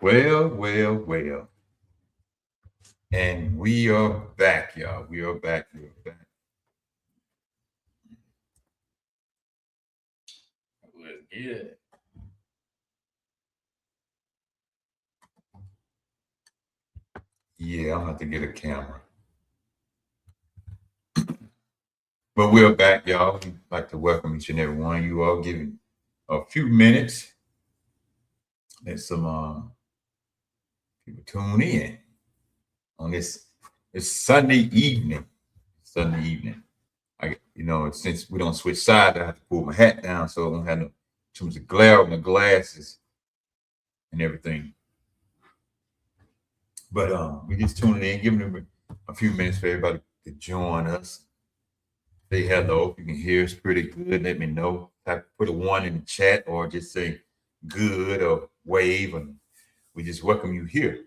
Well. And we are back, y'all. We are back. We are back. It was good. Yeah, I'm gonna have to get a camera. But we're back, y'all. We'd like to welcome each and every one of you all. Giving a few minutes. Let some people tune in on this Sunday evening. Sunday evening. Since we don't switch sides, I have to pull my hat down so I don't have no too much glare on the glasses and everything. But we just tuning in, giving them a few minutes for everybody to join us. Say hello. If you can hear us pretty good, let me know. Put a one in the chat or just say good or wave, and we just welcome you here.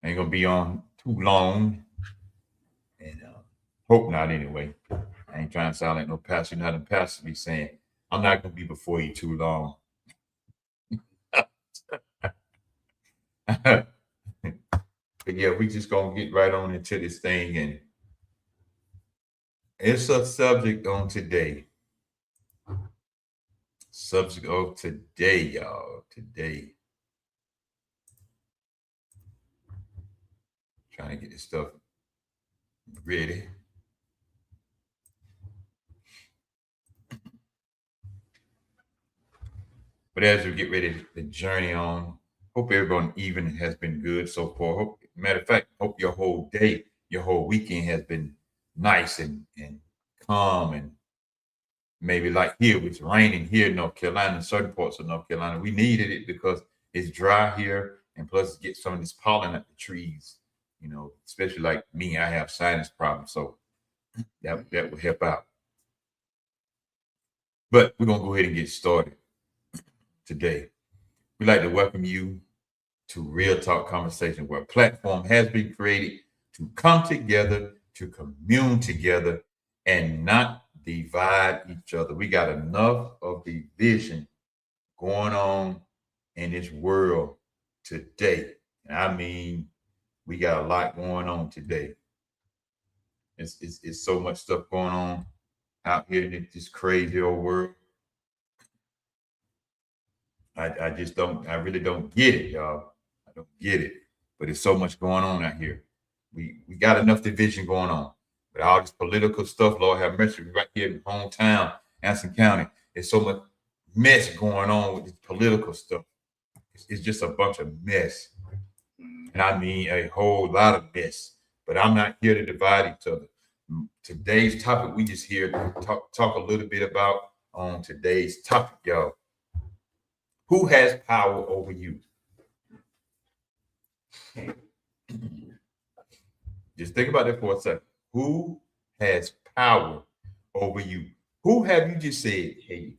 Ain't gonna be on too long, and hope not anyway. I ain't trying to sound like no pastor. Not a pastor be saying I'm not gonna be before you too long. But yeah, we just gonna get right on into this thing, and it's a subject on today. Subject of today, y'all. Today. Trying to get this stuff ready. But as we get ready to journey on, hope everyone even has been good so far. Matter of fact, hope your whole day, your whole weekend has been nice and calm, and maybe like here, it's raining here in North Carolina, in certain parts of North Carolina. We needed it because it's dry here, and plus get some of this pollen at the trees. Especially like me, I have sinus problems, so that will help out. But we're gonna go ahead and get started today. We'd like to welcome you to Real Talk Conversation, where a platform has been created to come together, to commune together, and not divide each other. We got enough of division going on in this world today. And I mean, we got a lot going on today. It's so much stuff going on out here in this crazy old world. I really don't get it, y'all. I don't get it. But there's so much going on out here. We got enough division going on. But all this political stuff, Lord have mercy, right here in hometown, Anson County, there's so much mess going on with this political stuff. It's just a bunch of mess. And I mean a whole lot of mess. But I'm not here to divide each other. Today's topic, we just here to talk a little bit about on today's topic, y'all. Who has power over you? Just think about that for a second. Who has power over you? Who have you just said, hey,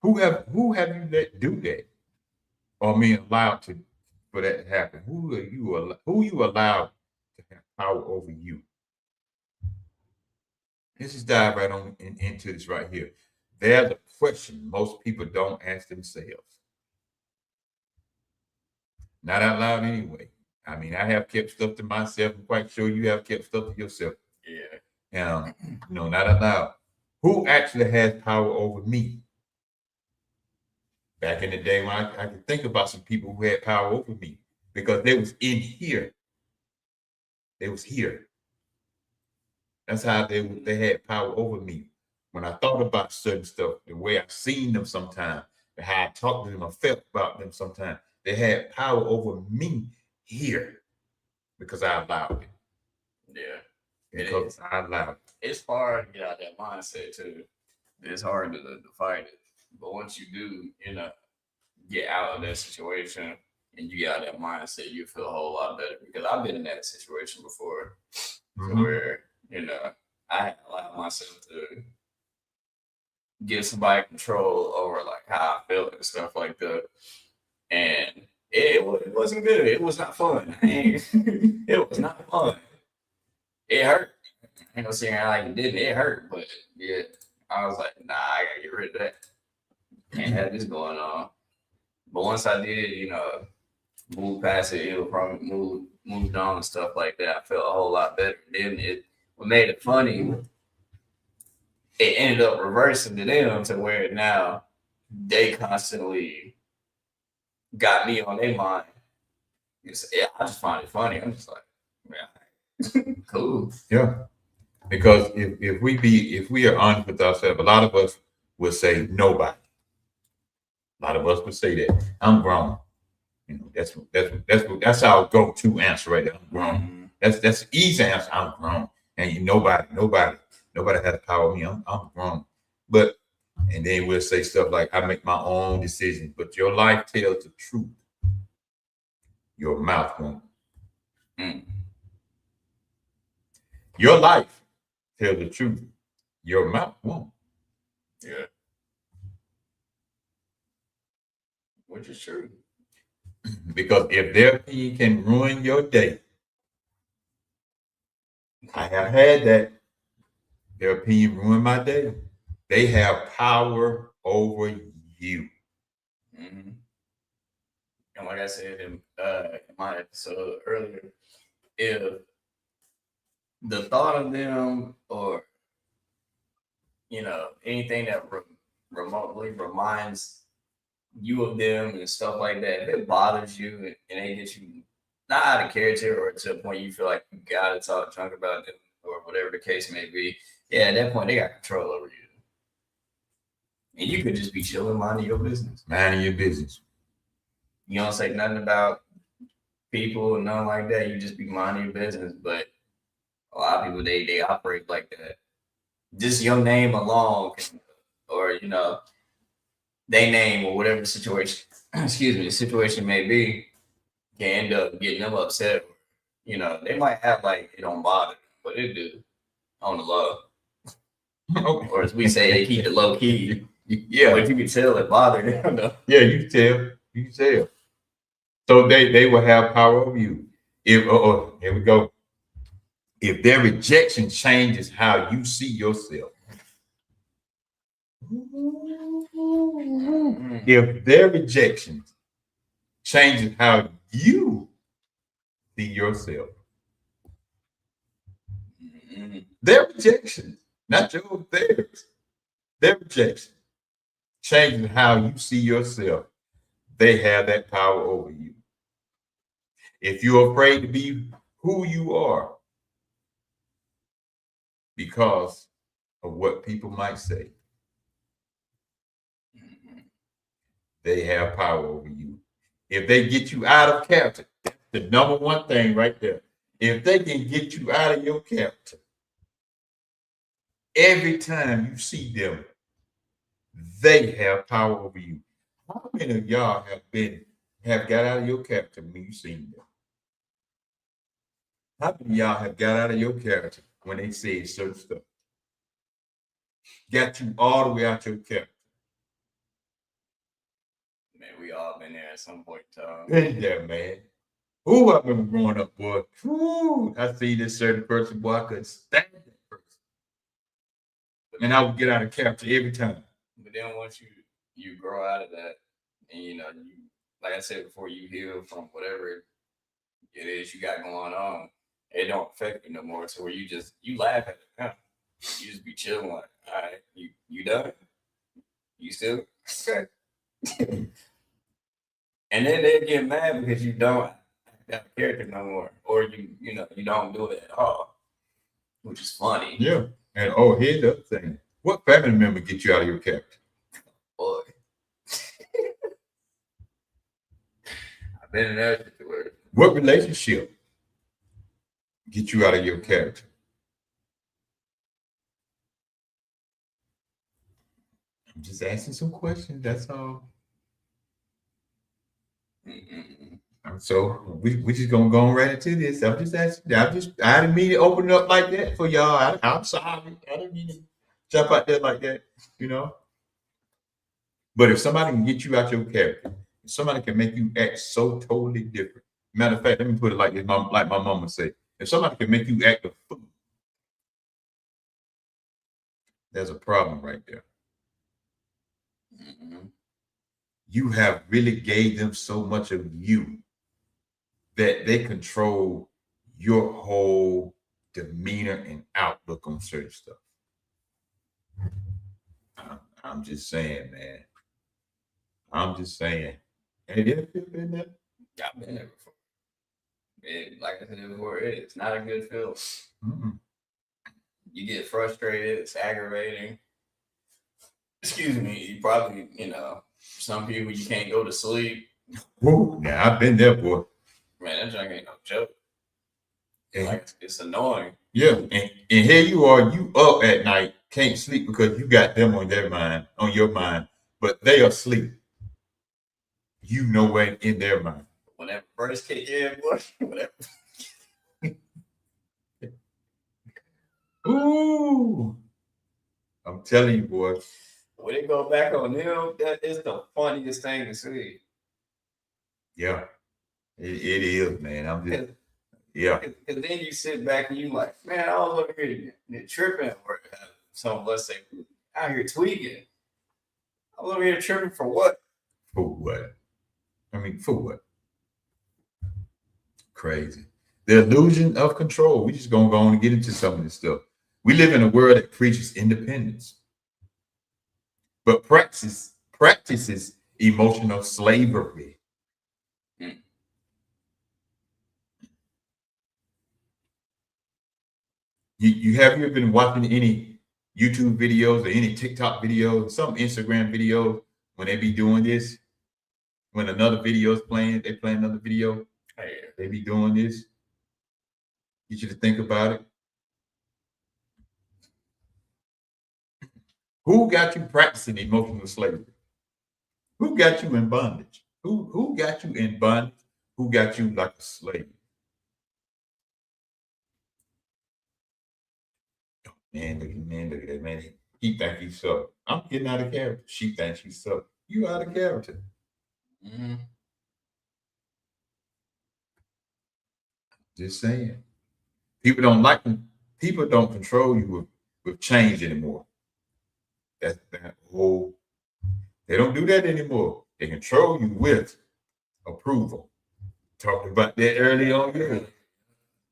who have you let do that? Or allowed for that to happen? Who you allowed to have power over you? Let's just dive right on into this right here. There's a question most people don't ask themselves. Not out loud anyway. I mean, I have kept stuff to myself. I'm quite sure you have kept stuff to yourself. Yeah. No, not out loud. Who actually has power over me? Back in the day when I could think about some people who had power over me because they was in here. They was here. That's how they had power over me. When I thought about certain stuff, the way I seen them sometimes, how I talked to them, I felt about them sometimes, they had power over me here because I allowed it. Yeah. Because I allowed it. It's hard to get out that mindset too. It's hard to fight it. But once you do, get out of that situation and you get out of that mindset, you feel a whole lot better. Because I've been in that situation before where, I had allowed myself to give somebody control over like how I felt and stuff like that. And it wasn't good. It was not fun. It was not fun. It hurt. ain't no saying like it didn't. It hurt, but yeah, I was like, nah, I gotta get rid of that. Can't have this going on. But once I did, move past it, probably moved on and stuff like that, I felt a whole lot better. Then what made it funny, it ended up reversing to them to where now they constantly got me on their mind. Yeah, I just find it funny. I'm just like, yeah, cool. Yeah. Because if we are honest with ourselves, a lot of us would say nobody. A lot of us would say that I'm grown. That's our go-to answer right there. I'm grown. Mm-hmm. That's the easy answer. I'm grown. And nobody has power over me. I'm grown. But and then we'll say stuff like, I make my own decisions, but your life tells the truth. Your mouth won't. Your life tells the truth. Your mouth won't. Yeah. Which is true. Because if their opinion can ruin your day, I have had that. Their opinion ruined my day. They have power over you. Mm-hmm. And like I said in my episode earlier, if the thought of them or anything that remotely reminds you of them and stuff like that, if it bothers you and they get you not out of character or to a point you feel like you gotta talk junk about them or whatever the case may be, yeah, at that point they got control over you. And you could just be chilling, minding your business. Minding your business. You don't say nothing about people and nothing like that. You just be minding your business. But a lot of people, they operate like that. Just your name alone, or they name or whatever the situation, the situation may be, can end up getting them upset. They might have like it don't bother them, but it do on the low. Or as we say, they keep it low key. Yeah, but you can tell it bothered them. Though. Yeah, you can tell. You can tell. So they will have power over you. If here we go. If their rejection changes how you see yourself. If their rejection changes how you see yourself. Their rejection, not theirs. Their rejection changes how you see yourself. They have that power over you. If you're afraid to be who you are because of what people might say, they have power over you. If they get you out of character, that's the number one thing right there. If they can get you out of your character, every time you see them, they have power over you. How many of y'all have got out of your character when you seen them? How many of y'all have got out of your character when they say certain stuff? Got you all the way out your character. Man, we all been there at some point in time. Been there, man. Ooh, I remember growing up, boy. Ooh, I see this certain person, boy, I couldn't stand that person. And I would get out of character every time. But then once you grow out of that, and you like I said before, you heal from whatever it is you got going on, it don't affect you no more. So where you laugh at it, huh? You just be chilling like, all right, you done? You still? Okay. And then they get mad because you don't have a character no more, or you don't do it at all, which is funny. Yeah. And here's the other thing. What family member get you out of your character? Boy. I've been in that situation. What relationship get you out of your character? I'm just asking some questions. That's all. So we just gonna go right into this. I'm just asking. I didn't mean to open it up like that for y'all. I'm sorry. I didn't mean to jump out there like that. But if somebody can get you out your character, if somebody can make you act so totally different. Matter of fact, let me put it like this, like my mama said. If somebody can make you act a fool, there's a problem right there. Mm-hmm. You have really gave them so much of you that they control your whole demeanor and outlook on certain stuff. I'm just saying, man. I'm just saying. And it has been there. I've been there before. Like I said before, it's not a good feel. Mm-mm. You get frustrated. It's aggravating. Excuse me. You probably, some people you can't go to sleep. Woo. Now I've been there, boy. Man, that junk ain't no joke. And, Like it's annoying. yeah, and here you are, you up at night, can't sleep because you got them on your mind, but they are asleep. You nowhere in their mind. Whenever first kick in, boy, whatever. Ooh, I'm telling you, boy. When they go back on them, that is the funniest thing to see. Yeah, it is, man. I'm just, yeah. Because then you sit back and you like, man, I was over here tripping, or some, let's say, out here tweaking. I was over here tripping for what? For what? I mean, for what? Crazy. The illusion of control. We just gonna go on and get into some of this stuff. We live in a world that preaches independence, but practices emotional slavery. Mm. You have you been watching any YouTube videos or any TikTok videos, some Instagram videos when they be doing this? When another video is playing, they play another video. Hey, They be doing this. Get you to think about it. Who got you practicing emotional slavery? Who got you in bondage? Who got you in bondage? Who got you like a slave? Man, look at that, man. He think he's so. I'm getting out of character. She thinks she's so. You out of character. mm-hmm. Just saying. People don't like them. People don't control you with change anymore. That's that whole. They don't do that anymore. They control you with approval. Talked about that early on here.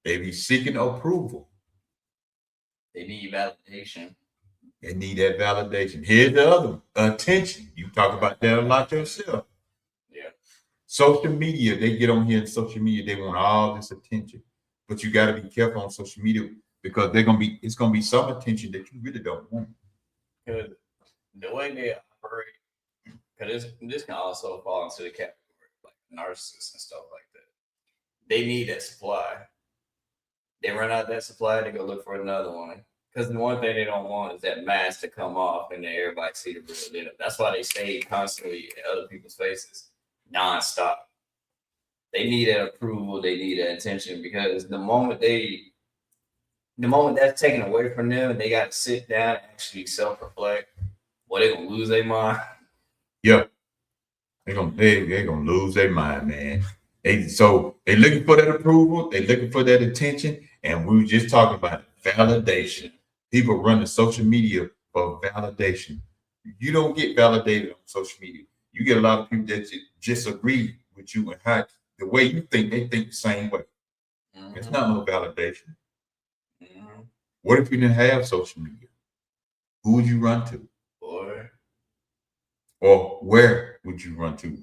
They be seeking approval. They need validation. They need that validation. Here's the other one. Attention. You talk about that a lot yourself. Yeah. Social media, they get on here in social media, they want all this attention. But you got to be careful on social media because it's gonna be some attention that you really don't want. Because the way they operate, because this can also fall into the category of like narcissists and stuff like that. They need that supply. They run out of that supply, they go look for another one. Because the one thing they don't want is that mask to come off and then everybody see the real deal. That's why they stay constantly in other people's faces nonstop. They need that approval, they need that attention because the moment that's taken away from them and they got to sit down and actually self-reflect, well, they're gonna lose their mind. Yeah. They're gonna lose their mind, man. They looking for that approval, they looking for that attention, and we were just talking about it, validation. People run to social media for validation. You don't get validated on social media. You get a lot of people that just agree with you and how the way you think, they think the same way. Mm-hmm. It's not no validation. Mm-hmm. What if you didn't have social media? Who would you run to? Or where would you run to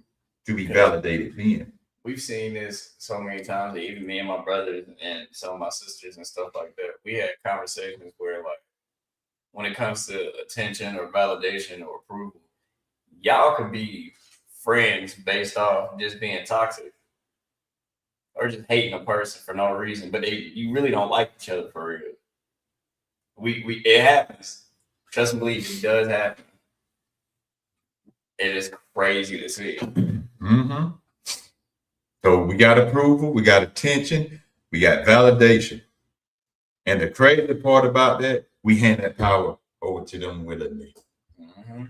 be validated then? We've seen this so many times, even me and my brothers and some of my sisters and stuff like that. We had conversations where, like, when it comes to attention or validation or approval, y'all could be friends based off just being toxic or just hating a person for no reason, but you really don't like each other for real. It happens. Trust and believe, it does happen. It is crazy to see. Mm-hmm. So we got approval, we got attention, we got validation. And the crazy part about that, we hand that power over to them willingly. Mm-hmm.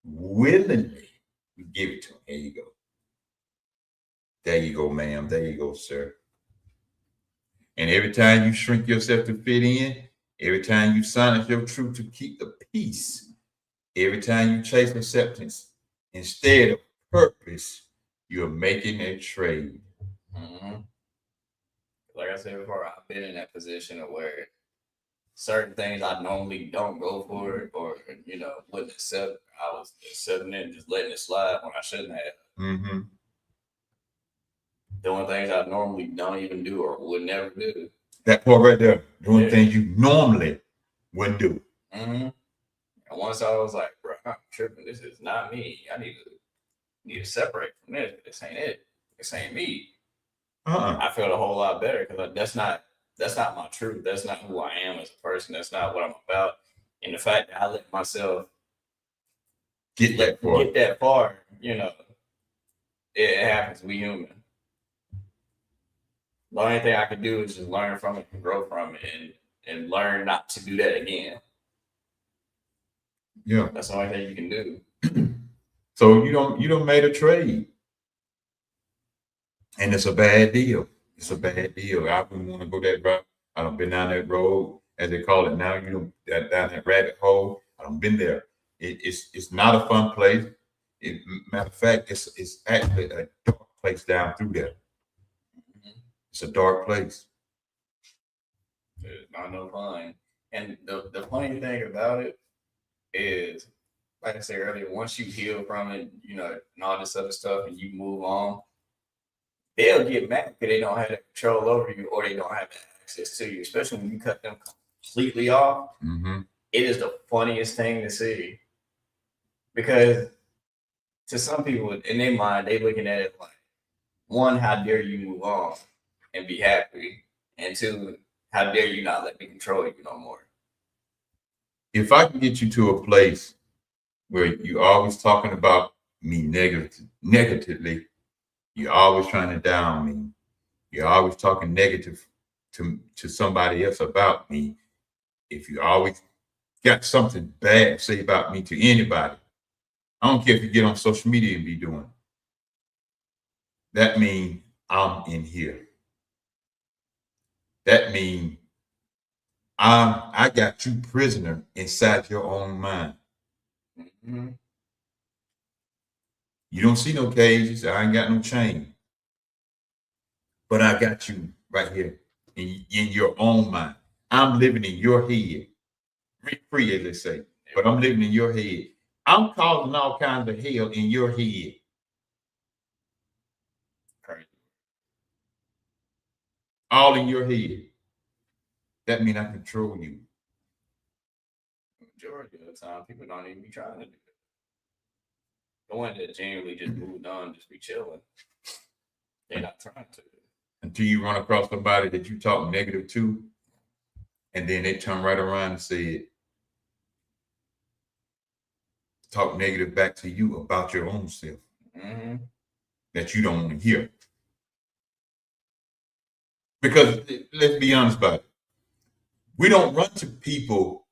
Willingly. We give it to them. Here you go. There you go, ma'am. There you go, sir. And every time you shrink yourself to fit in, Every time you silence your truth to keep the peace, every time you chase acceptance instead of purpose, you're making a trade. Mm-hmm. Like I said before, I've been in that position of where certain things I normally don't go for or wouldn't accept. I was accepting it and just letting it slide when I shouldn't have. Mm-hmm. Doing things I normally don't even do or would never do. That part right there, doing Yeah. things you normally wouldn't do. Mm-hmm. And once I was like, bro, I'm tripping. This is not me. I need to separate from this. This ain't it. This ain't me. I felt a whole lot better because that's not my truth. That's not who I am as a person. That's not what I'm about. And the fact that I let myself Get that far, it happens. We human. The only thing I can do is just learn from it and grow from it and learn not to do that again. Yeah. That's the only thing you can do. So you don't made a trade. And it's a bad deal. It's a bad deal. I wouldn't want to go that route. I done been down that road, as they call it now, down that rabbit hole. I done been there. It's not a fun place. Matter of fact, it's actually a dark place down through there. It's a dark place. It's not no fun. And the funny thing about it is, like I said earlier, once you heal from it, and all this other stuff, and you move on, they'll get mad because they don't have that control over you or they don't have that access to you, especially when you cut them completely off. Mm-hmm. It is the funniest thing to see because to some people in their mind, they looking at it like, one, how dare you move on and be happy, and two, how dare you not let me control you no more. If I can get you to a place where you're always talking about me negatively, you're always trying to down me, you're always talking negative to somebody else about me, if you always got something bad to say about me to anybody, I don't care if you get on social media and be doing. That means I'm in here. That means I got you prisoner inside your own mind. Mm-hmm. You don't see no cages. I ain't got no chain. But I got you right here in your own mind. I'm living in your head. Free, as they say. But I'm living in your head. I'm causing all kinds of hell in your head. Crazy. All in your head. That means I control you. Majority of the time, people don't even be trying to do it. The one that genuinely just moved on, just be chilling. They're not trying to. Until you run across somebody that you talk negative to, and then they turn right around and say, talk negative back to you about your own self. Mm-hmm. That you don't want to hear. Because let's be honest about it. We don't run to people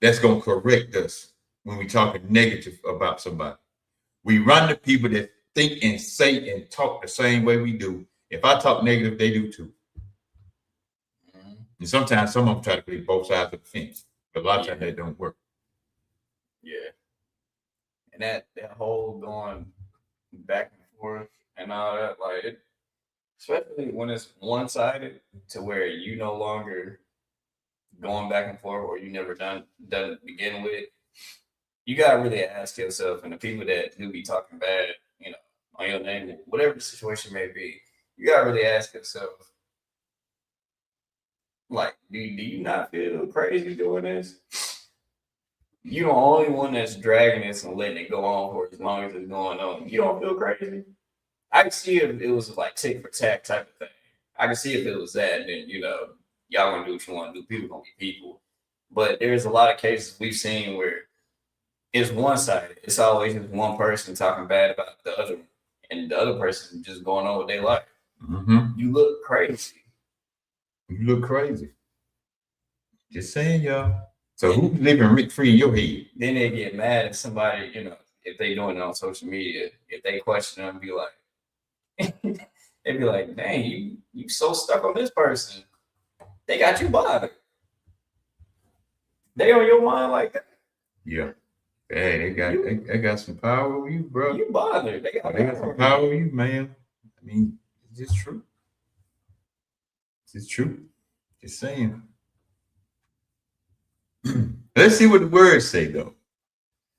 that's going to correct us when we're talking negative about somebody. We run to people that think and say and talk the same way we do. If I talk negative, they do too. Mm-hmm. And sometimes some of them try to play both sides of the fence. But a lot of times that don't work. Yeah. And that whole going back and forth and all that, like, especially when it's one-sided to where you no longer going back and forth or you never done it to begin with, you gotta really ask yourself, and the people that do be talking bad, on your name, whatever the situation may be, you gotta really ask yourself, like, do you not feel crazy doing this? You the only one that's dragging this and letting it go on for as long as it's going on. You don't feel crazy? I can see if it was like tick for tack type of thing. I can see if it was that, then y'all gonna do what you want to do. People gonna be people. But there's a lot of cases we've seen where it's one-sided. It's always just one person talking bad about the other one, and the other person just going on with their life. Mm-hmm. You look crazy. You look crazy. Just saying, y'all. So who's living rent free in your head? Then they get mad at somebody, if they doing it on social media. If they question them, be like, they'd be like, "Dang, you so stuck on this person. They got you bothered." They on your mind like that. Yeah. Hey, they got some power over you, bro. You bothered. They got some power over you, man. I mean, it's just true. It's true. Just saying. Let's see what the words say, though.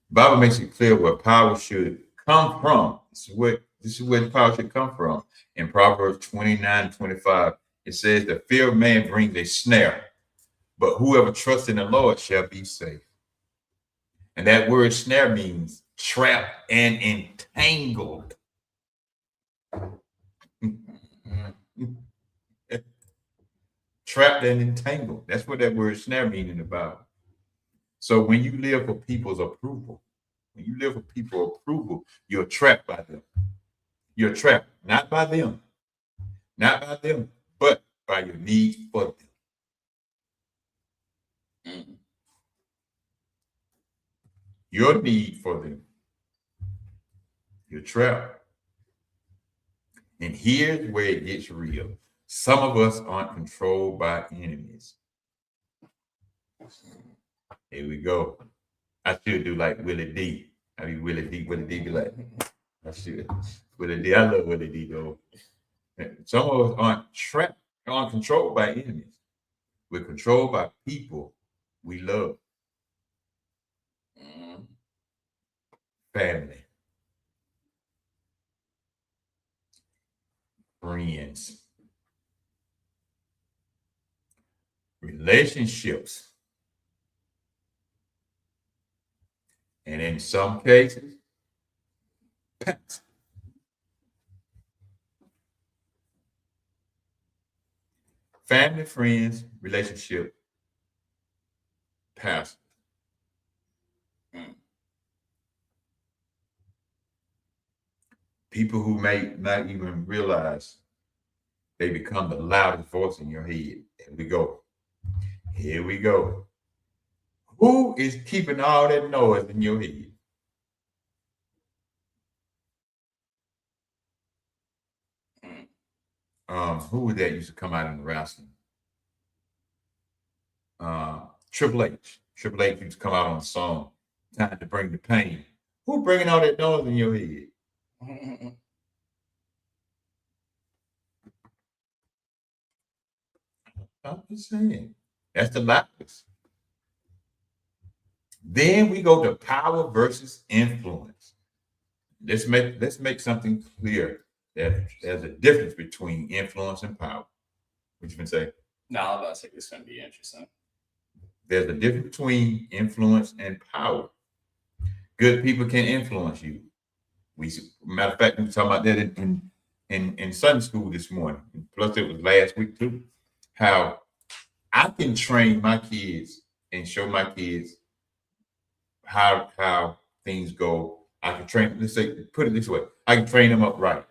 The Bible makes it clear where power should come from. This is where the power should come from. In Proverbs 29:25, it says, "The fear of man brings a snare, but whoever trusts in the Lord shall be safe." And that word snare means trapped and entangled. Trapped and entangled. That's what that word snare means in the Bible. So when you live for people's approval, you're trapped by them. You're trapped, not by them, but by your need for them. Your need for them. You're trapped. And here's where it gets real. Some of us aren't controlled by enemies. Here we go. I should do like Willie D. I mean, Willie D be like, I should. Willie D, I love Willie D though. Some of us aren't controlled by enemies. We're controlled by people we love. Family. Friends. Relationships. And in some cases, pets. Family, friends, relationship, past. People who may not even realize they become the loudest voice in your head. Here we go. Here we go. Who is keeping all that noise in your head? Who was that used to come out in the wrestling? Triple H. Triple H used to come out on a song, "Time to Bring the Pain." Who bringing all that noise in your head? I'm just saying. That's the loudest. Then we go to power versus influence. Let's make something clear that there's a difference between influence and power. What you been say? No, I was about to say it's gonna be interesting. There's a difference between influence and power. Good people can influence you. Matter of fact, we were talking about that in Sunday school this morning. Plus, it was last week too. How I can train my kids and show my kids how things go. I can train. Let's say, put it this way: I can train them up right.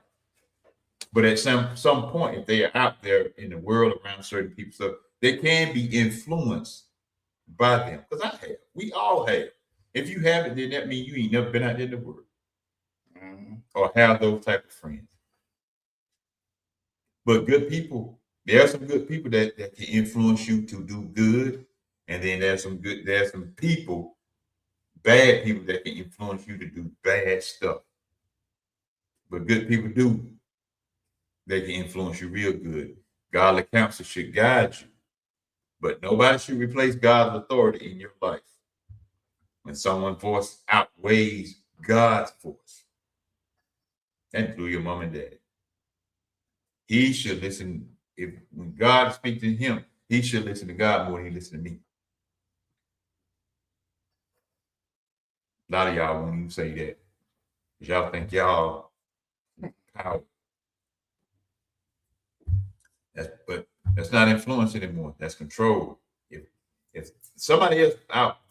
But at some point, if they are out there in the world around certain people, so they can be influenced by them. Because I have. We all have. If you haven't, then that means you ain't never been out there in the world. Or have those type of friends. But good people, there are some good people that can influence you to do good. And then there's some people, bad people that can influence you to do bad stuff. But good people they can influence you real good. Godly counsel should guide you. But nobody should replace God's authority in your life. When someone's voice outweighs God's voice, that includes your mom and dad. He should listen. When God speaks to him, he should listen to God more than he listens to me. A lot of y'all won't even say that. Because y'all think y'all power. But that's not influence anymore. That's control. If somebody else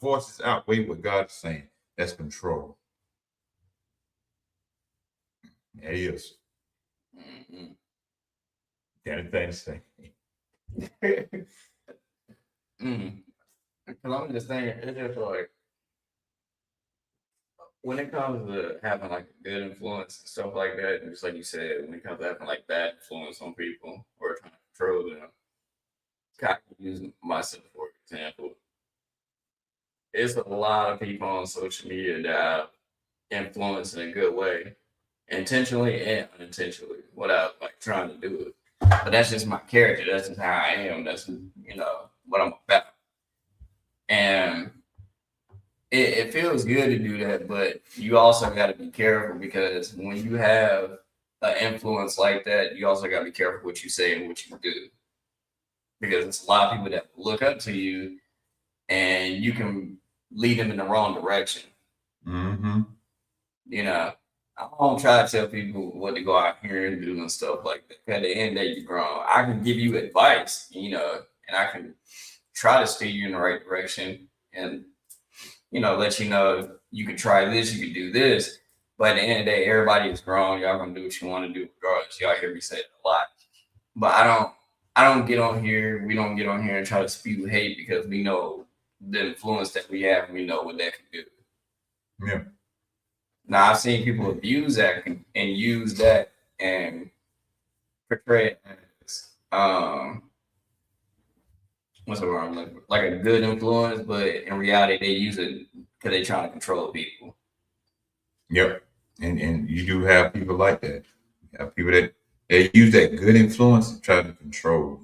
voices outweigh what God is saying, that's control. There he is. Anything to say? Because I'm just saying, it's just like when it comes to having like good influence and stuff like that, and just like you said, when it comes to having like bad influence on people or trying to control them, I can use myself for example. it's a lot of people on social media that I've influenced in a good way, intentionally and unintentionally, without like trying to do it. But that's just my character. That's just how I am. That's what I'm about. And it feels good to do that, but you also got to be careful because when you have an influence like that, you also got to be careful what you say and what you do because it's a lot of people that look up to you and you can lead them in the wrong direction. Mm-hmm. You know, I don't try to tell people what to go out here and do and stuff like that. At the end of the day, you're grown. I can give you advice, and I can try to steer you in the right direction and, let you know you can try this, you can do this. But at the end of the day, everybody is grown. Y'all gonna do what you want to do regardless. Y'all hear me say it a lot. But I don't get on here. We don't get on here and try to spew hate because we know the influence that we have and we know what that can do. Yeah. Now I've seen people abuse that and use that and portray it as what's the word? Like a good influence, but in reality they use it because they're trying to control people. Yep. And you do have people like that. You have people that they use that good influence to try to control.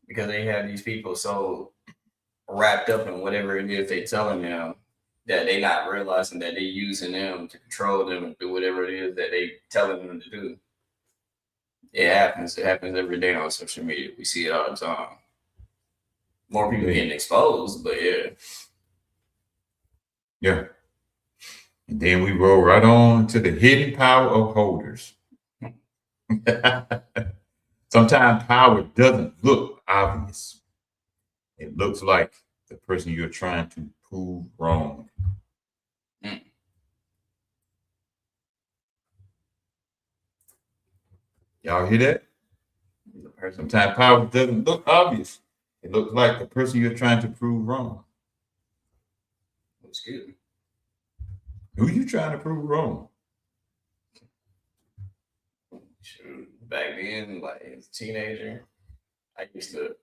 Because they have these people so wrapped up in whatever it is they're telling them that they not realizing that they're using them to control them and do whatever it is that they telling them to do. It happens. It happens every day on social media. We see it all the time. More people getting exposed, but yeah. Yeah. And then we roll right on to the hidden power of holders. Sometimes power doesn't look obvious. It looks like the person you're trying to prove wrong. Mm. Y'all hear that? Sometimes power doesn't look obvious. It looks like the person you're trying to prove wrong. Excuse me. Who you trying to prove wrong? Shoot, back then, like as a teenager, I used to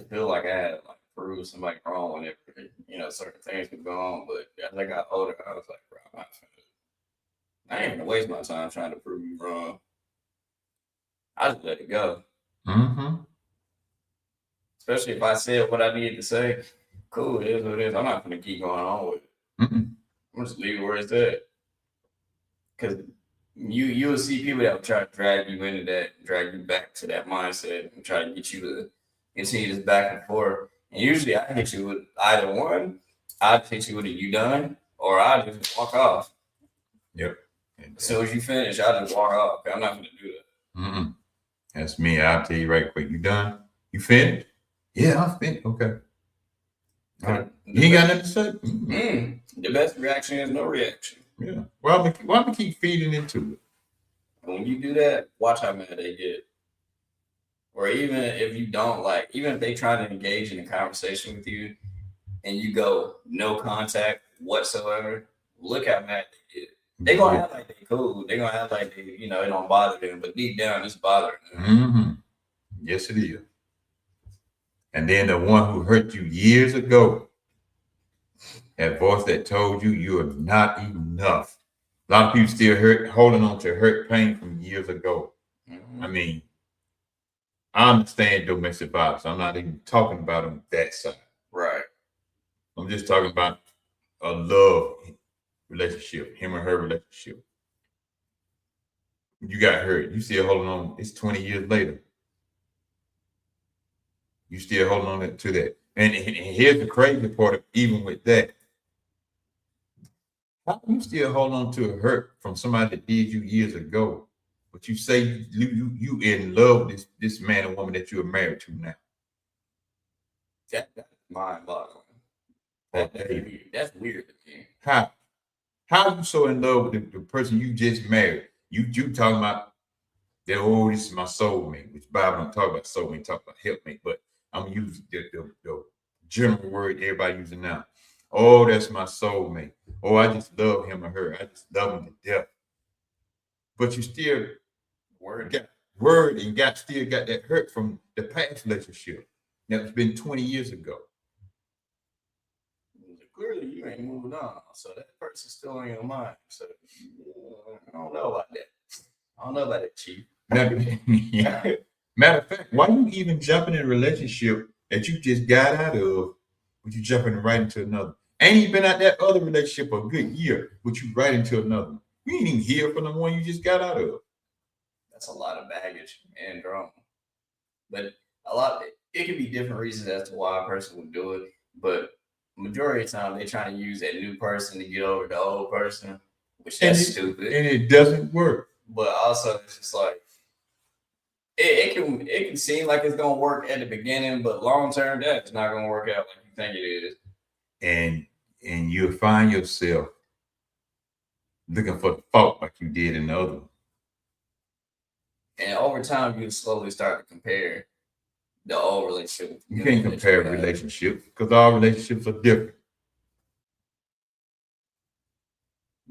feel like I had to like prove somebody wrong whenever certain things would go on. But as I got older, I was like, bro, I ain't gonna waste my time trying to prove you wrong. I just let it go. Mm-hmm. Especially if I said what I needed to say. Cool, it is what it is. I'm not gonna keep going on with it. Mm-mm. I'm just leave it where it's at. Because you'll see people that will try to drag you into that, drag you back to that mindset, and try to get you to continue this back and forth. And usually, I hit you with either one. I hit you with a "you done," or I just walk off. Yep. As soon as you finish, I just walk off. I'm not gonna do that. Mm-mm. That's me. I'll tell you right quick. You done? You finished? Yeah, I'm finished. Okay. All right. You ain't got nothing to say? Mm-hmm. The best reaction is no reaction. Yeah. Well, I'm gonna keep feeding into it. When you do that, watch how mad they get. Or even if you don't even if they try to engage in a conversation with you and you go no contact whatsoever, look how mad they get. They gonna act like they cool. They gonna act like they, it don't bother them, but deep down it's bothering them. Mm-hmm. Yes, it is. And then the one who hurt you years ago, that voice that told you you are not enough. A lot of people still holding on to hurt pain from years ago. Mm-hmm. I mean, I understand domestic violence. I'm not even talking about on that side. Right. I'm just talking about a love relationship, him or her relationship. You got hurt. You still holding on. It's 20 years later. You still holding on to that. And here's the crazy part, even with that. How can you still hold on to a hurt from somebody that did you years ago, but you say you in love with this man and woman that you are married to now? That's mind-boggling. That's weird to me. How are you so in love with the person you just married? You talking about that? Oh, this is my soulmate. Which Bible don't talk about soulmate, talk about helpmate. But I'm gonna use the general word everybody using now. Oh, that's my soulmate. Oh, I just love him or her. I just love him to death. But you still still got that hurt from the past relationship. That's been 20 years ago. and moved on. So that person's still on your mind. So I don't know about that. I don't know about that, Chief. Yeah. Matter of fact, why you even jumping in a relationship that you just got out of, but you jumping right into another? Ain't even been out that other relationship a good year, but you right into another one. You ain't even here from the one you just got out of. That's a lot of baggage and drama. But a lot, it can be different reasons as to why a person would do it. But majority of the time, they're trying to use that new person to get over the old person, which that's stupid. And it doesn't work. But also, it's just like it can seem like it's gonna work at the beginning, but long term, that's not gonna work out like you think it is. And you'll find yourself looking for the fault like you did in the other one. And over time, you slowly start to compare the old relationship. You can't compare relationships because all relationships are different.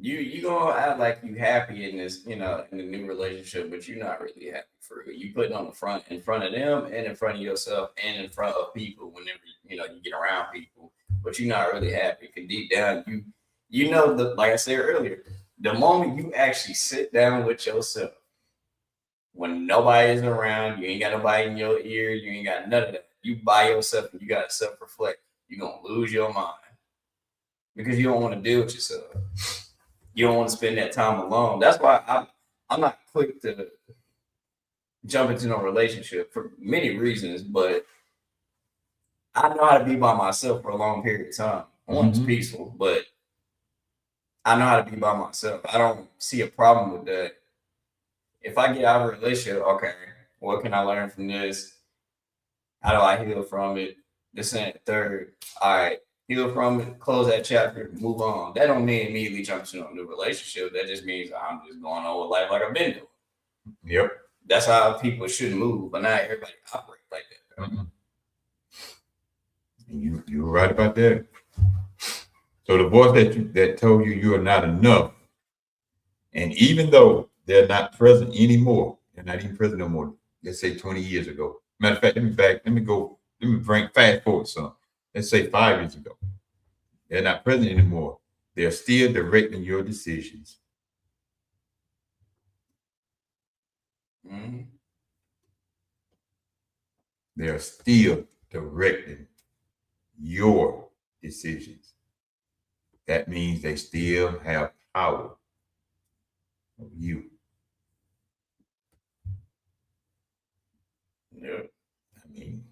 You gonna act like you happy in this, in the new relationship, but you're not really happy for it. You put it on the front, in front of them, and in front of yourself, and in front of people. Whenever you get around people, but you're not really happy. Because deep down, like I said earlier, the moment you actually sit down with yourself, when nobody is around, you ain't got nobody in your ear, you ain't got none of that. You by yourself, and you got to self-reflect. You're gonna lose your mind because you don't want to deal with yourself. You don't want to spend that time alone. That's why I'm not quick to jump into no relationship for many reasons, but I know how to be by myself for a long period of time. One, it's peaceful, but I know how to be by myself. I don't see a problem with that. If I get out of a relationship, okay, what can I learn from this? How do I heal from it? This and third. All right, heal from it, close that chapter, move on. That don't mean immediately jump into a new relationship. That just means I'm just going on with life like I've been doing. Yep. That's how people should move, but not everybody operate like that. Mm-hmm. You were right about that. So the voice that told you are not enough, and even though they're not present anymore, they're not even present no more. Let's say 20 years ago. Matter of fact, let me bring fast forward some. Let's say 5 years ago. They're not present anymore. They're still directing your decisions. Mm-hmm. They're still directing your decisions. That means they still have power over you. Yeah. I mean,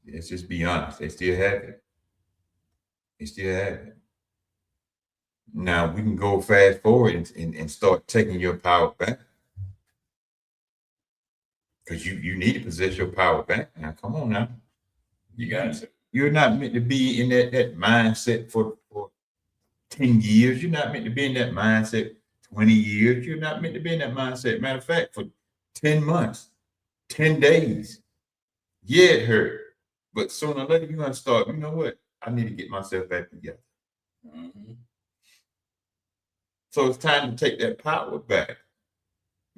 let's just be honest. They still have it. They still have it. Now we can go fast forward and start taking your power back. Because you need to possess your power back. Now, come on now. You got to. You're not meant to be in that mindset for 10 years. You're not meant to be in that mindset 20 years. You're not meant to be in that mindset. Matter of fact, for 10 months, 10 days. Yeah, it hurt. But sooner or later, you're going to start, you know what? I need to get myself back together. Mm-hmm. So it's time to take that power back.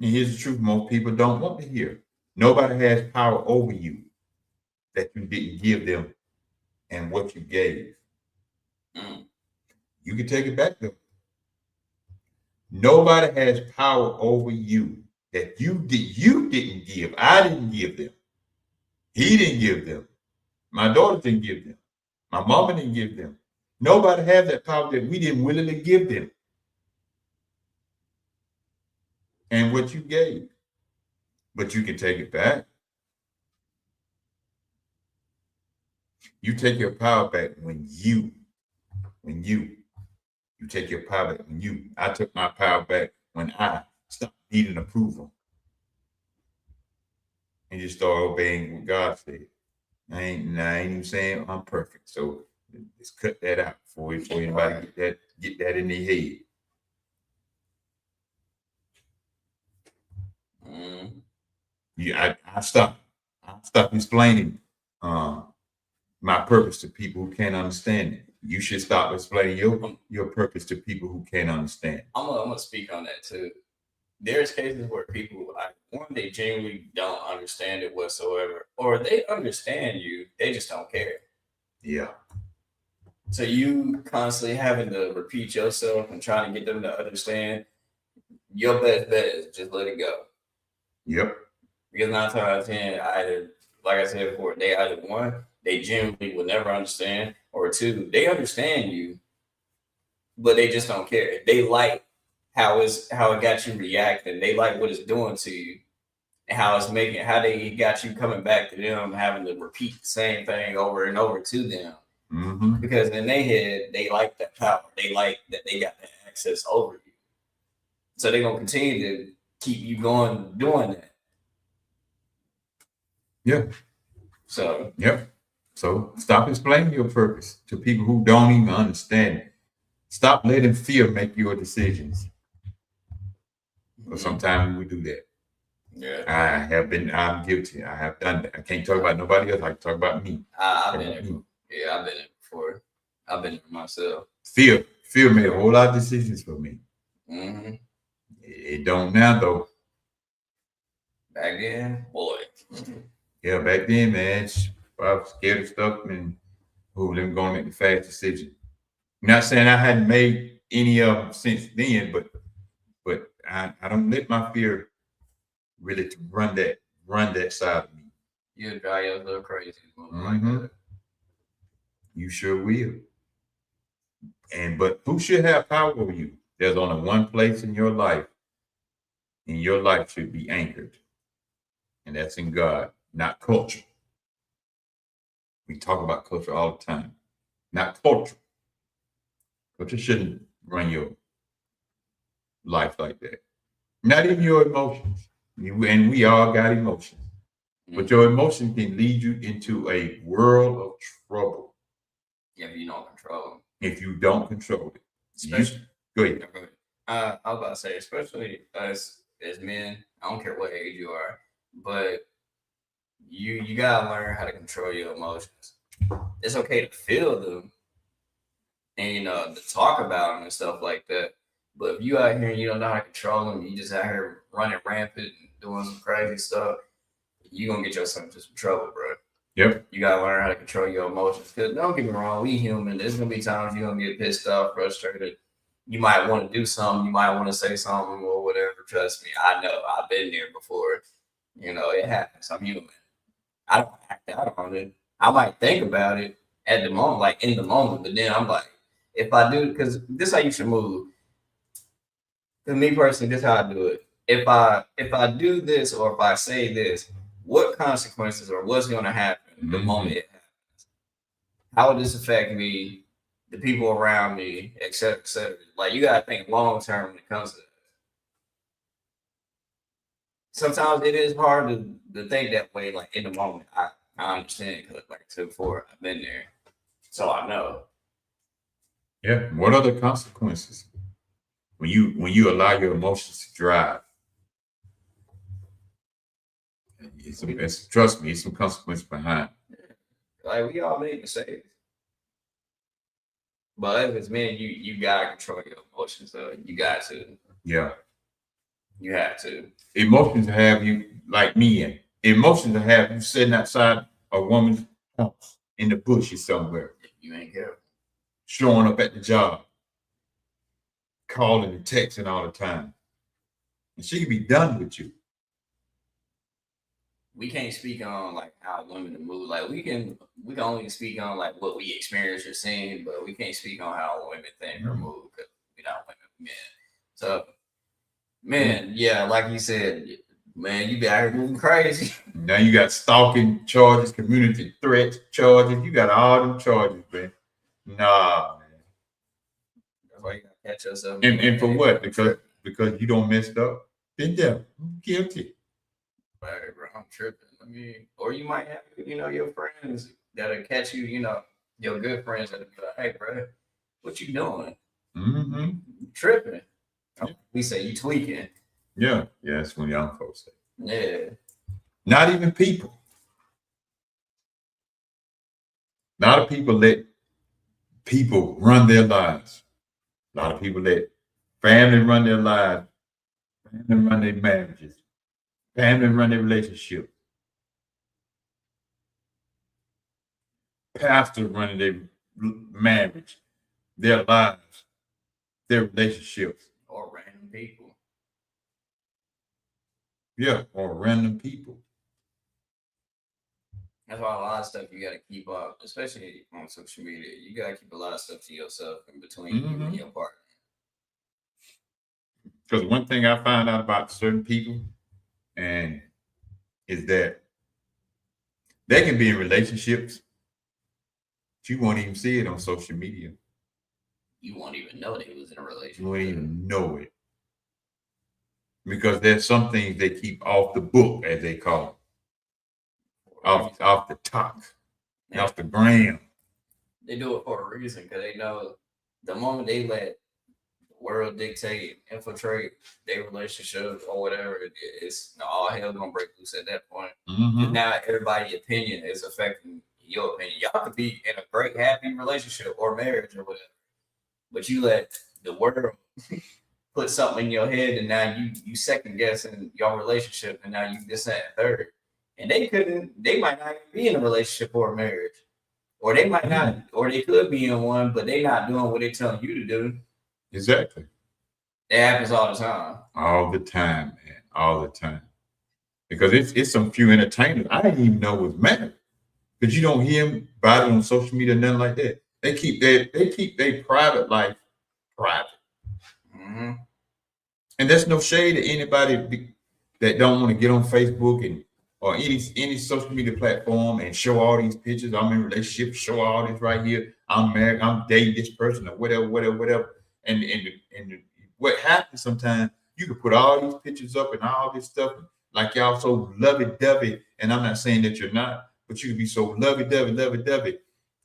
And here's the truth: most people don't want to hear. Nobody has power over you that you didn't give them and what you gave. You can take it back though. Nobody has power over you that you didn't give. I didn't give them. He didn't give them. My daughter didn't give them. My mama didn't give them. Nobody has that power that we didn't willingly give them. And what you gave. But you can take it back. You take your power back when you take your power back when I took my power back when I stopped needing approval and just start obeying what God said. I ain't even saying I'm perfect. So let's cut that out before anybody get that in their head. I stop explaining my purpose to people who can't understand it. You should stop explaining your purpose to people who can't understand. I'm gonna speak on that too. There's cases where people, they genuinely don't understand it whatsoever, or they understand you, they just don't care. Yeah. So you constantly having to repeat yourself and trying to get them to understand. Your best bet is just let it go. Yep. Because 9 times out of 10, either, like I said before, they either one, they genuinely will never understand, or two, they understand you, but they just don't care. They like how it got you reacting. They like what it's doing to you, and how they got you coming back to them, having to repeat the same thing over and over to them. Mm-hmm. Because in their head, they like that power. They like that they got that access over you. So they're gonna continue to keep you going doing that. Yeah. So Yep. So stop explaining your purpose to people who don't even understand it. Stop letting fear make your decisions. But sometimes we do that. yeah, I'm guilty. I have done that. I can't talk about nobody else. I can talk about me. I've been there. Yeah, I've been there before. I've been there myself. Fear made a whole lot of decisions for me. Mm-hmm. It don't now though. Back then, boy. Yeah, back then, man, I was scared of stuff and let me go and make the fast decision. I'm not saying I hadn't made any of them since then, but I don't let my fear really to run that side of me. You'll drive yourself crazy. Mm-hmm. Like that. You sure will. But who should have power over you? There's only one place in your life, and your life should be anchored, and that's in God, not culture. We talk about culture all the time, not culture. Culture shouldn't run your life like that. Not even your emotions. And we all got emotions. But your emotion can lead you into a world of trouble. Yeah, if you don't control them. If you don't control it. Especially, go ahead. I was about to say, especially us as men, I don't care what age you are, but you gotta learn how to control your emotions. It's okay to feel them and to talk about them and stuff like that. But if you out here and you don't know how to control them, you just out here running rampant and doing some crazy stuff, you gonna get yourself into some trouble, bro. Yep. You gotta learn how to control your emotions. Cause don't get me wrong, we human. There's gonna be times you're gonna get pissed off, frustrated. You might want to do something, you might want to say something or whatever. Trust me, I know. I've been there before. You know, it happens. I'm human. I don't act out on it. I might think about it at the moment, like in the moment, but then I'm like, if I do, because this is how you should move. To me personally, this is how I do it. If I do this or if I say this, what consequences or what's going to happen the moment it happens? How will this affect me, the people around me, et cetera, et cetera? Like, you got to think long term when it comes to that. Sometimes it is hard to think that way, like in the moment. I understand because, like I said before, I've been there. So I know. Yeah. What are the consequences when you allow your emotions to drive? Trust me, it's some consequence behind. Like, we all make mistakes. But if it's men, you gotta control your emotions. So you got to. Yeah. You have to. Emotions have you like me in. Emotions have you sitting outside a woman's house in the bushes somewhere. You ain't careful. Showing up at the job. Calling and texting all the time. And she can be done with you. We can't speak on like how women move. Like we can only speak on like what we experience or seen, but we can't speak on how women think or move because we not women, men. So, man, yeah, like you said, man, you be out here moving crazy. Now you got stalking charges, community threat charges. You got all them charges, man. Nah, man. That's why you gotta catch yourself. And for what? Because you don't messed up. Then yeah, guilty. Right, bro, I'm tripping. I mean, or you might have, your friends that'll catch you, your good friends that'll be like, hey, bro, what you doing? Mm-hmm. You tripping. We say you tweaking. Yeah, that's when young folks say. Yeah. Not even people. A lot of people let people run their lives. A lot of people let family run their lives, family run their marriages, family run their relationships. Pastor running marriage, their lives, their relationships. Or random people. Yeah, or random people. That's why a lot of stuff you got to keep up, especially on social media. You got to keep a lot of stuff to yourself in between you and your partner. Because one thing I find out about certain people, and is that they can be in relationships, but you won't even see it on social media. You won't even know they was in a relationship. You won't even know it. Because there's some things they keep off the book, as they call it. Off the top, off the gram. They do it for a reason, because they know the moment they let the world dictate, infiltrate their relationship or whatever, it's all hell gonna break loose at that point. And now everybody's opinion is affecting your opinion. Y'all could be in a great, happy relationship or marriage or whatever, but you let the world put something in your head, and now you second guessing your relationship, and now you this, that, and third. And they might not even be in a relationship or a marriage. Or they might not, or they could be in one, but they're not doing what they're telling you to do. Exactly. It happens all the time. All the time, man. All the time. Because it's some few entertainers I didn't even know was married. Because you don't hear them about it on social media, nothing like that. They keep their private life private. And there's no shade to anybody that don't want to get on Facebook and or any social media platform and show all these pictures. I'm in a relationship, show all this right here. I'm married, I'm dating this person or whatever. And what happens sometimes, you can put all these pictures up and all this stuff like y'all so lovey-dovey. And I'm not saying that you're not, but you can be so lovey-dovey,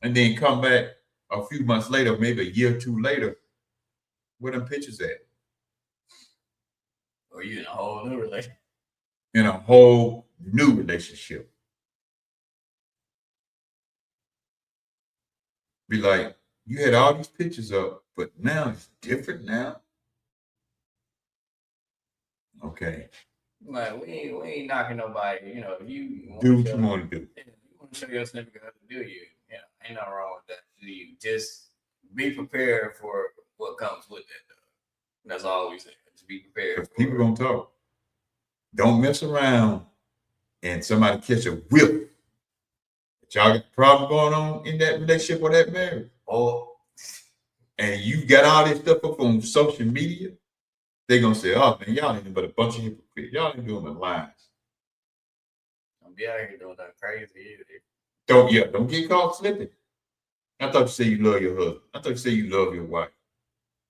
and then come back a few months later, maybe a year or two later, where them pictures at? Or you in a whole new relationship. In a whole new relationship. Be like, you had all these pictures up, but now it's different now. Okay. Like we ain't knocking nobody. You know, if you do what you want to do. If you want to show your significant other, do you? You know, ain't nothing wrong with that. Do you just be prepared for what comes with it? That's all we say. Just be prepared. People gonna talk. Don't mess around and somebody catch a whip. But y'all got a problem going on in that relationship or that marriage. And you got all this stuff up on social media, they're gonna say, oh man, y'all ain't but a bunch of hypocrites. Y'all ain't doing the lines. Don't be out here doing that crazy either. Don't get caught slipping. I thought you said you love your husband. I thought you said you love your wife.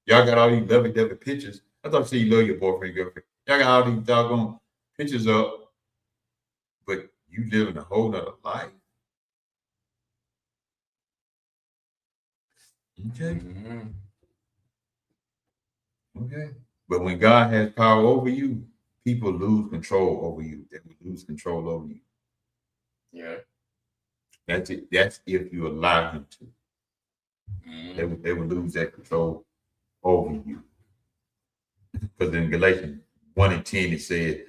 Y'all got all these lovey-dovey pictures. I thought you said you love your boyfriend, girlfriend. Y'all got all these doggone pictures up, but you living a whole nother life. Okay. Okay. But when God has power over you, people lose control over you. They will lose control over you. Yeah. That's it. That's if you allow him to. They would lose that control over you. Because in Galatians 1:10 it said,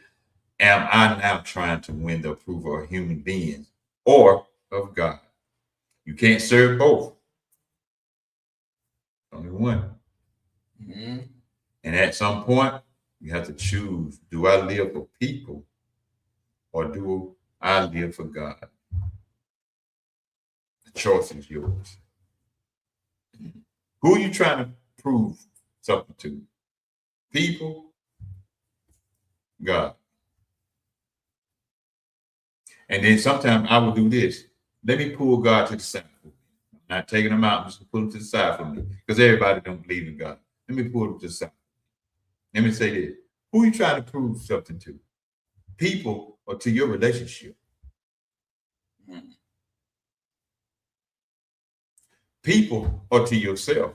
am I now trying to win the approval of human beings or of God? You can't serve both. Only one. And at some point, you have to choose, do I live for people or do I live for God? The choice is yours. Who are you trying to prove something to? People, God. And then sometimes I will do this. Let me pull God to the side. I'm not taking him out, I'm just pull him to the side for me. Because everybody don't believe in God. Let me pull him to the side. Let me say this. Who are you trying to prove something to? People or to your relationship? People or to yourself?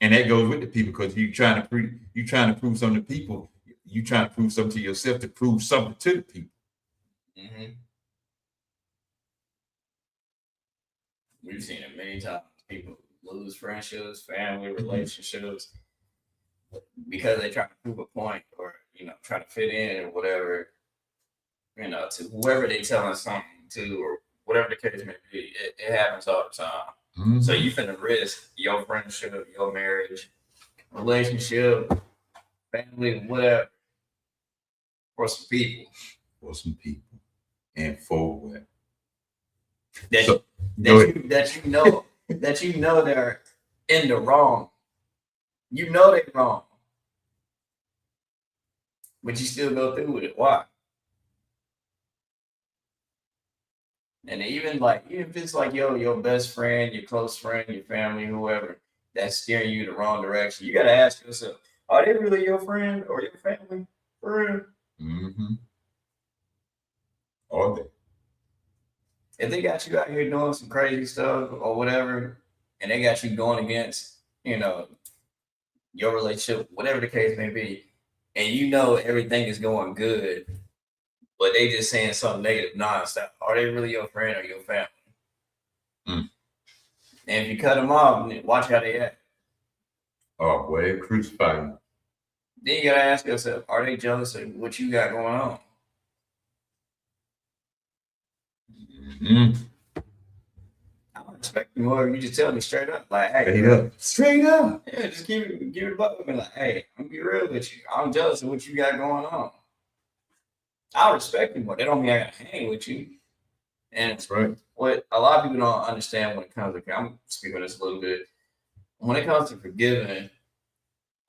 And that goes with the people because you're trying to prove something to people. You're trying to prove something to yourself to prove something to the people. We've seen it many times. People lose friendships, family relationships, because they try to prove a point or, try to fit in or whatever, to whoever they telling something to or whatever the case may be. It happens all the time. Mhm. So you finna risk your friendship, your marriage, relationship, family, whatever, for some people For some people. And for what? that So, that go ahead. you that you know that you know they're in the wrong. You know they're wrong, but you still go through with it. Why? And even if it's like your best friend, your close friend, your family, whoever that's steering you the wrong direction, you gotta ask yourself, are they really your friend or your family? For real? Mm-hmm. All day. If they got you out here doing some crazy stuff or whatever, and they got you going against, your relationship, whatever the case may be, and you know everything is going good, but they just saying something negative nonstop, are they really your friend or your family? Mm. And if you cut them off, watch how they act. Oh, boy, they crucify you. Then you gotta ask yourself, are they jealous of what you got going on? Mm-hmm. I don't expect more. You just tell me straight up, like, hey, Straight up. Straight up. yeah, just give it a buck with me, like, hey, I'm gonna be real with you. I'm jealous of what you got going on. I respect you more. That don't mean I gotta hang with you. And That's right. what a lot of people don't understand when it comes to, I'm speaking this a little bit. When it comes to forgiving,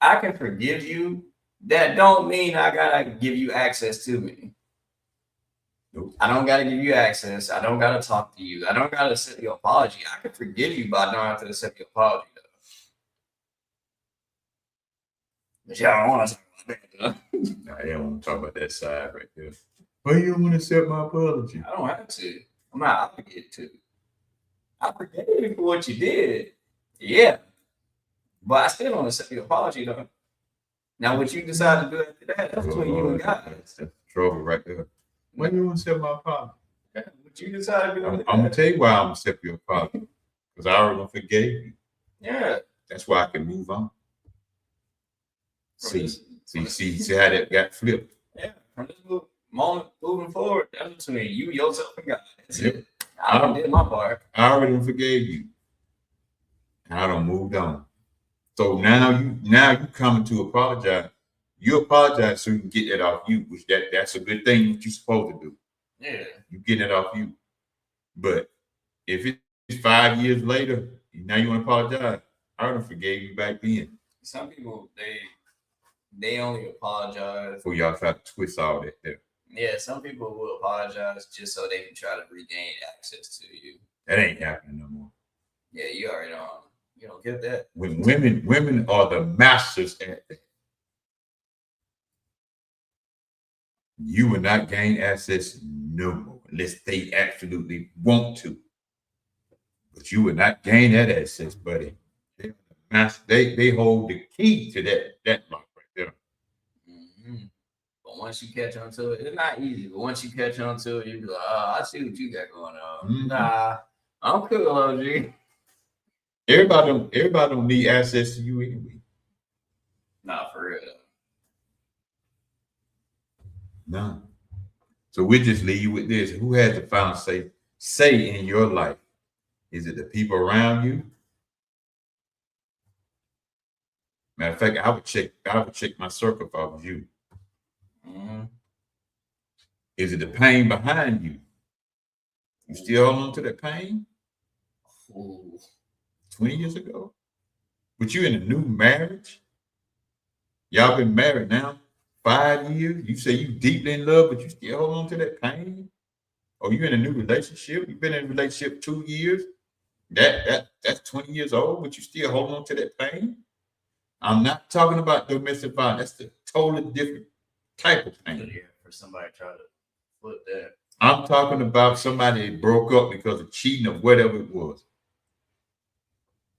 I can forgive you. That don't mean I gotta give you access to me. Nope. I don't gotta give you access. I don't gotta talk to you. I don't gotta accept your apology. I can forgive you, but I don't have to accept your apology. Though. But y'all don't want to talk about that. Though. Nah, they don't want to talk about that side right there. Why you don't want to accept my apology? I don't have to. I'm not obligated to. I forgave you for what you did. Yeah. But I still don't accept your apology though. Now what you decide to do after that, that's between you and God. That's trouble right there. Why you don't accept my apology? Yeah, what you decide to do I'm after gonna that. tell you why I'm gonna accept your apology. Because I already forgave you. Yeah. That's why I can move on. From See how that got flipped. Yeah. From this moment moving forward, that's between you, yourself, and God. That's Yep. it. I done did my part. I already forgave you. And I done moved on. So now you coming to apologize. You apologize so you can get that off you, which that's a good thing that you're supposed to do. Yeah. You getting it off you. But if it's 5 years later, now you want to apologize, I already forgave you back then. Some people they only apologize. So y'all try to twist all that there. Yeah, some people will apologize just so they can try to regain access to you. That ain't happening no more. Yeah, you already don't. You don't get that. When women are the masters at that. You will not gain access no more unless they absolutely want to. But you will not gain that access, buddy. They hold the key to that lock right there. Mm-hmm. But once you catch on to it, it's not easy. But once you catch on to it, you be like, oh, I see what you got going on. Mm-hmm. Nah, I'm cool, OG. Everybody don't need access to you anyway. Nah, for real. No. So we just leave you with this. Who has the final say in your life? Is it the people around you? Matter of fact, I would check my circle if I was you. Mm-hmm. Is it the pain behind you? You still hold on to that pain? Ooh. 20 years ago? But you in a new marriage? Y'all been married now 5 years? You say you deeply in love, but you still hold on to that pain? Or you in a new relationship? You've been in a relationship 2 years? That's 20 years old, but you still hold on to that pain? I'm not talking about domestic violence. That's a totally different type of pain. Yeah, for somebody to try to flip that. I'm talking about somebody that broke up because of cheating or whatever it was.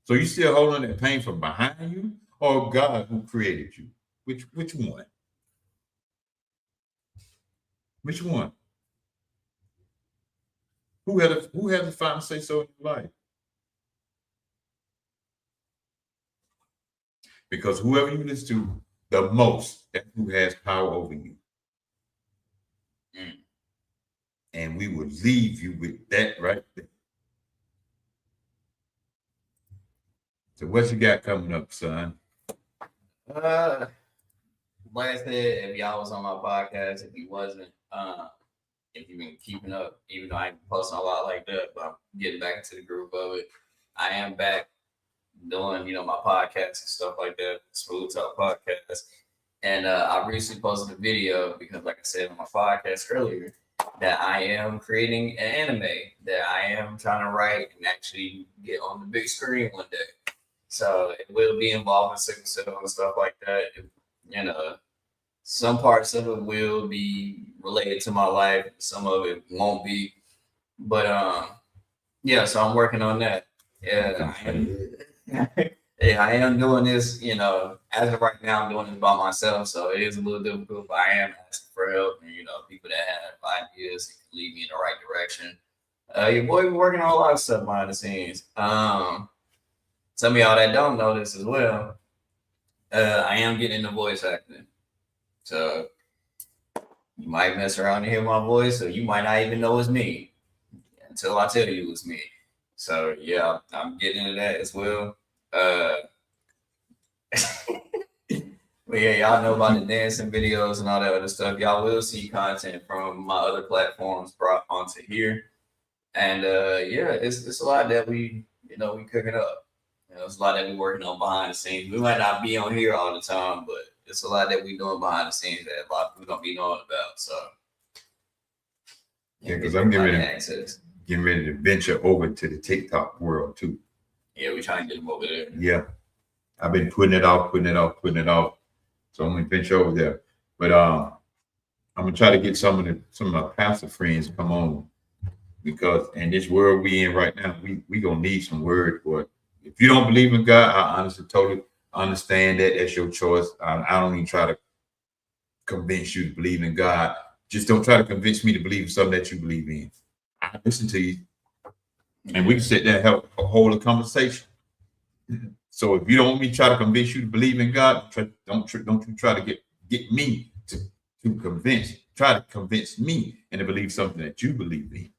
So you still holding that pain from behind you, or God who created you? Which one? Which one? Who has the final say so in your life? Because whoever you listen to the most, that's who has power over you. And we will leave you with that that right there. So what you got coming up, son? Like I said, if y'all was on my podcast, if you wasn't, if you've been keeping up, even though I ain't posting a lot like that, but I'm getting back into the groove of it. I am back doing, my podcast and stuff like that, Smooth Talk Podcast. And I recently posted a video because, like I said on my podcast earlier, that I am creating an anime that I am trying to write and actually get on the big screen one day. So it will be involving sickle cell and stuff like that. Some parts of it will be related to my life, some of it won't be. But yeah, so I'm working on that. Yeah, I am doing this, as of right now, I'm doing it by myself, so it is a little difficult, but I am asking for help and, people that have ideas that can lead me in the right direction. Your boy be working on a lot of stuff behind the scenes. Some of y'all that don't know this as well, I am getting into voice acting. So you might mess around and hear my voice, or you might not even know it's me until I tell you it's me. So yeah, I'm getting into that as well. But yeah, y'all know about the dancing videos and all that other stuff. Y'all will see content from my other platforms brought onto here. And yeah, it's a lot that we cooking up. It's a lot that we working on behind the scenes. We might not be on here all the time, but it's a lot that we doing behind the scenes that a lot of people don't be knowing about. So yeah, because I'm getting ready to venture over to the TikTok world too. Yeah, we trying to get them over there. Yeah, I've been putting it off. So I'm gonna venture over there. But I'm gonna try to get some of my pastor friends come on, because in this world we in right now, we gonna need some word for it. If you don't believe in God, I honestly totally understand that. That's your choice. I don't even try to convince you to believe in God. Just don't try to convince me to believe in something that you believe in. I listen to you, and we can sit there and have a whole conversation. So if you don't want me to try to convince you to believe in God, don't you try to get me to try to convince me and to believe something that you believe in.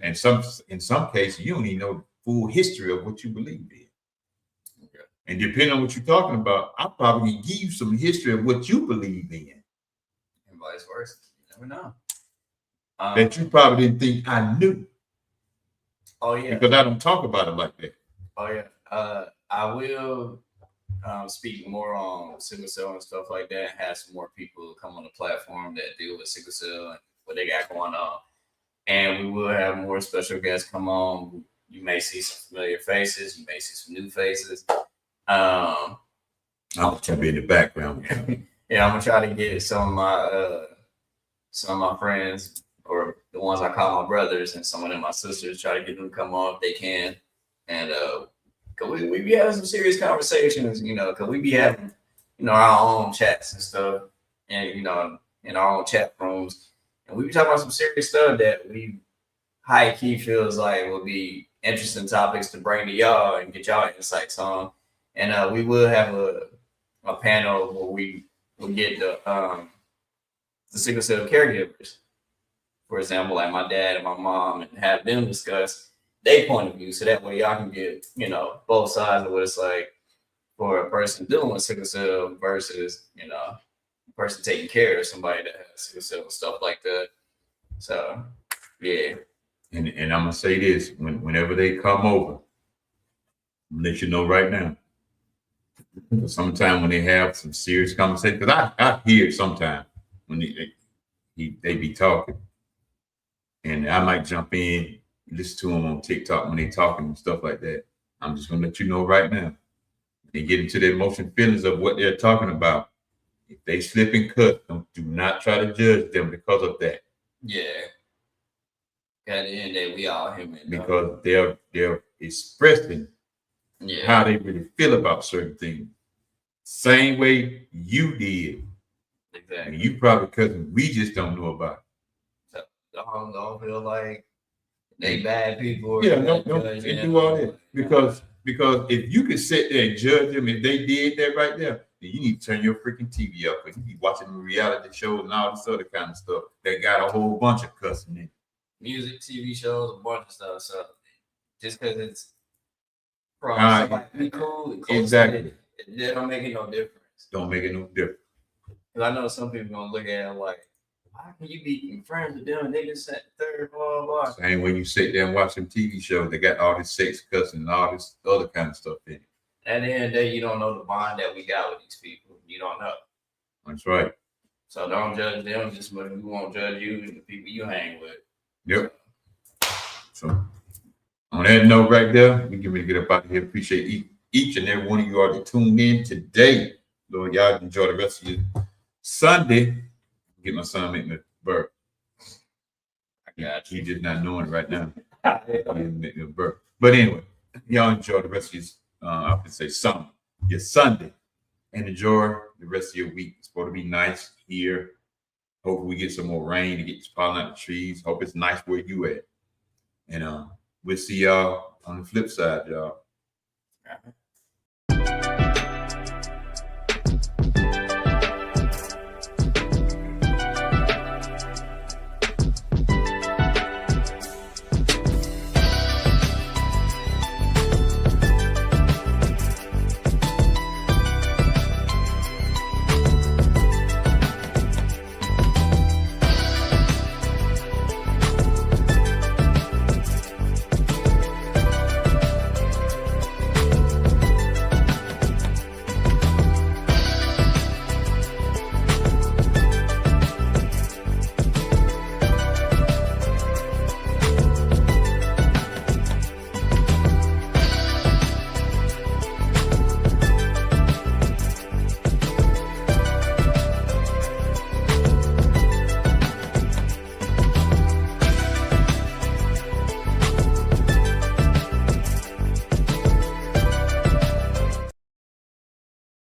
And in some cases, you don't even know the full history of what you believe in. Okay. And depending on what you're talking about, I probably can give you some history of what you believe in. And vice versa. You never know. That you probably didn't think I knew. Oh, yeah. Because I don't talk about it like that. Oh, yeah. I will speak more on sickle cell and stuff like that, and have some more people come on the platform that deal with sickle cell and what they got going on. And we will have more special guests come on. You may see some familiar faces. You may see some new faces. I'm going to be in the background. Yeah, I'm going to try to get some of my friends, or the ones I call my brothers, and some of them my sisters, try to get them to come on if they can. And cause we be having some serious conversations, cause we be having, our own chats and stuff, and in our own chat rooms, and we be talking about some serious stuff that we high key feels like will be interesting topics to bring to y'all and get y'all insights on. And we will have a panel where we will get the sickle cell caregivers, for example, like my dad and my mom, and have them discuss their point of view, so that way y'all can get, both sides of what it's like for a person dealing with sickle cell versus, a person taking care of somebody that has sickle cell and stuff like that. So, yeah. And I'm gonna say this: whenever they come over, I'm gonna let you know right now. Sometimes when they have some serious conversation, because I hear it sometimes when they be talking, and I might jump in, listen to them on TikTok when they talking and stuff like that. I'm just gonna let you know right now. They get into the emotion feelings of what they're talking about. If they slip and cut, do not try to judge them because of that. Yeah. At the end of the day, we all human. Because they're expressing how they really feel about certain things. Same way you did. Exactly. And you probably, because we just don't know about it. So don't feel like they bad people. Yeah, don't do all that. Because if you can sit there and judge them, if they did that right there, then you need to turn your freaking TV up. You be watching reality shows and all this other kind of stuff that got a whole bunch of cussing in. music, TV shows, a bunch of stuff. So just because it's from Ah, somebody be cool and close to exactly. it don't make it no difference. Don't make it no difference. Because I know some people gonna look at it like, how can you be friends with them? They just said third, blah, blah, blah. Same when you sit there and watch them TV shows, they got all this sex, cussing, and all this other kind of stuff in it. At the end of the day, you don't know the bond that we got with these people. You don't know. That's right. So don't judge them just because we won't judge you and the people you hang with. Yep. So on that note right there, we can get up out of here. Appreciate each and every one of you all that tuned in today. Lord, y'all enjoy the rest of your Sunday. Get my son making a burp. I got you. He just not knowing it right now. Making a burp. But anyway, y'all enjoy the rest of your I would say summer, your Sunday, and enjoy the rest of your week. It's supposed to be nice here. Hopefully we get some more rain to get this pollen out the trees. Hope it's nice where you at. And we'll see y'all on the flip side, y'all.